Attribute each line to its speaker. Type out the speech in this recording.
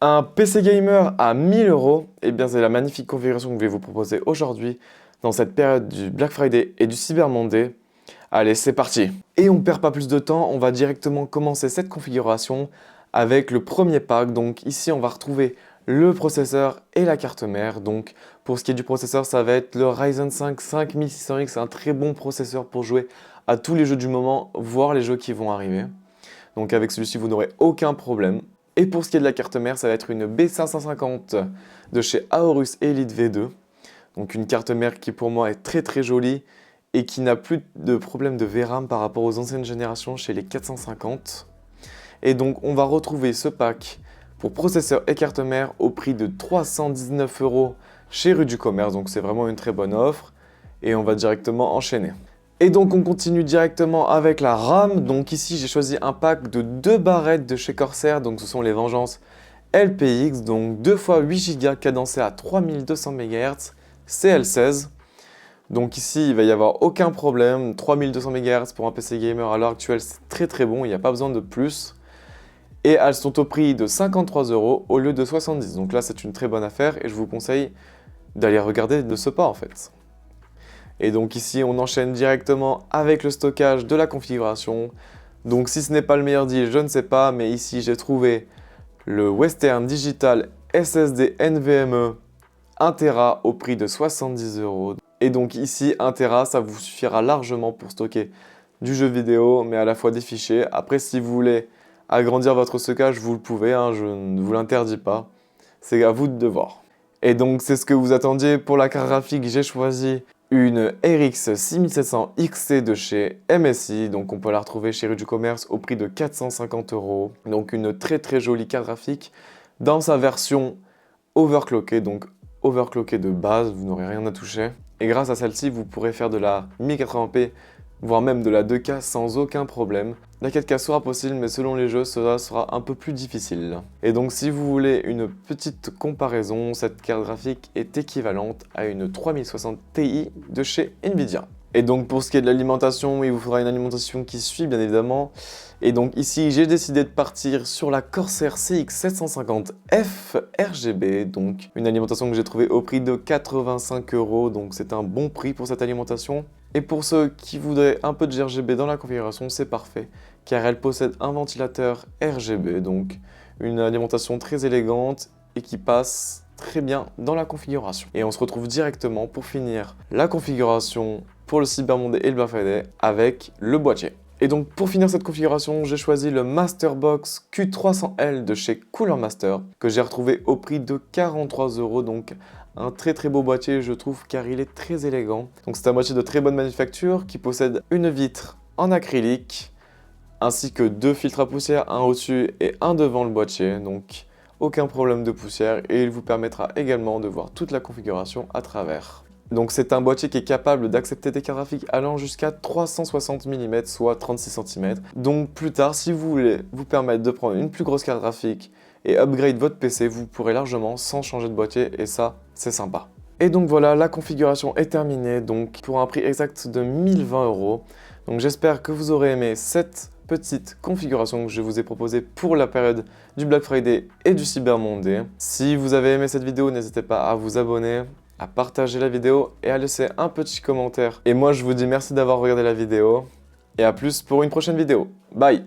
Speaker 1: Un PC gamer à 1000 €, eh bien c'est la magnifique configuration que je vais vous proposer aujourd'hui dans cette période du Black Friday et du Cyber Monday. Allez, c'est parti! Et on ne perd pas plus de temps, on va directement commencer cette configuration avec le premier pack. Donc ici, on va retrouver le processeur et la carte mère. Donc pour ce qui est du processeur, ça va être le Ryzen 5 5600X, un très bon processeur pour jouer à tous les jeux du moment, voire les jeux qui vont arriver. Donc avec celui-ci, vous n'aurez aucun problème. Et pour ce qui est de la carte mère, ça va être une B550 de chez Aorus Elite V2. Donc une carte mère qui pour moi est très jolie et qui n'a plus de problème de VRAM par rapport aux anciennes générations chez les 450. Et donc on va retrouver ce pack pour processeur et carte mère au prix de 319 € chez Rue du Commerce. Donc c'est vraiment une très bonne offre et on va directement enchaîner. Et donc on continue directement avec la RAM. Donc ici j'ai choisi un pack de 2 barrettes de chez Corsair. Donc ce sont les Vengeance LPX. Donc 2 x 8 Go cadencé à 3200 MHz CL16. Donc ici il va y avoir aucun problème. 3200 MHz pour un PC gamer à l'heure actuelle c'est très bon. Il n'y a pas besoin de plus. Et elles sont au prix de 53 € au lieu de 70. Donc là c'est une très bonne affaire et je vous conseille d'aller regarder de ce pas en fait. Et donc ici, on enchaîne directement avec le stockage de la configuration. Donc si ce n'est pas le meilleur deal, je ne sais pas, mais ici j'ai trouvé le Western Digital SSD NVMe 1 Tera au prix de 70 €. Et donc ici, 1 Tera, ça vous suffira largement pour stocker du jeu vidéo, mais à la fois des fichiers. Après, si vous voulez agrandir votre stockage, vous le pouvez, hein, je ne vous l'interdis pas. C'est à vous de voir. Et donc c'est ce que vous attendiez pour la carte graphique, j'ai choisi une RX 6700 XT de chez MSI, donc on peut la retrouver chez Rue du Commerce au prix de 450 €. Donc une très jolie carte graphique dans sa version overclockée, donc overclockée de base, vous n'aurez rien à toucher. Et grâce à celle-ci, vous pourrez faire de la 1080p, voire même de la 2K sans aucun problème. La 4K sera possible, mais selon les jeux, cela sera un peu plus difficile. Et donc si vous voulez une petite comparaison, cette carte graphique est équivalente à une 3060 Ti de chez Nvidia. Et donc pour ce qui est de l'alimentation, il vous faudra une alimentation qui suit bien évidemment. Et donc ici, j'ai décidé de partir sur la Corsair CX750F RGB, donc une alimentation que j'ai trouvée au prix de 85 €, donc c'est un bon prix pour cette alimentation. Et pour ceux qui voudraient un peu de RGB dans la configuration, c'est parfait, car elle possède un ventilateur RGB, donc une alimentation très élégante et qui passe très bien dans la configuration. Et on se retrouve directement pour finir la configuration pour le Cyber Monday et le Black Friday avec le boîtier. Et donc pour finir cette configuration, j'ai choisi le Masterbox Q300L de chez Cooler Master, que j'ai retrouvé au prix de 43 €, donc un très beau boîtier je trouve, car il est très élégant. Donc c'est un boîtier de très bonne manufacture qui possède une vitre en acrylique, ainsi que 2 filtres à poussière, un au-dessus et un devant le boîtier, donc aucun problème de poussière, et il vous permettra également de voir toute la configuration à travers. Donc c'est un boîtier qui est capable d'accepter des cartes graphiques allant jusqu'à 360 mm, soit 36 cm. Donc plus tard, si vous voulez vous permettre de prendre une plus grosse carte graphique et upgrade votre PC, vous pourrez largement sans changer de boîtier, et ça, c'est sympa. Et donc voilà, la configuration est terminée, donc pour un prix exact de 1020 €. Donc j'espère que vous aurez aimé cette petite configuration que je vous ai proposée pour la période du Black Friday et du Cyber Monday. Si vous avez aimé cette vidéo, n'hésitez pas à vous abonner, à partager la vidéo et à laisser un petit commentaire. Et moi, je vous dis merci d'avoir regardé la vidéo et à plus pour une prochaine vidéo. Bye!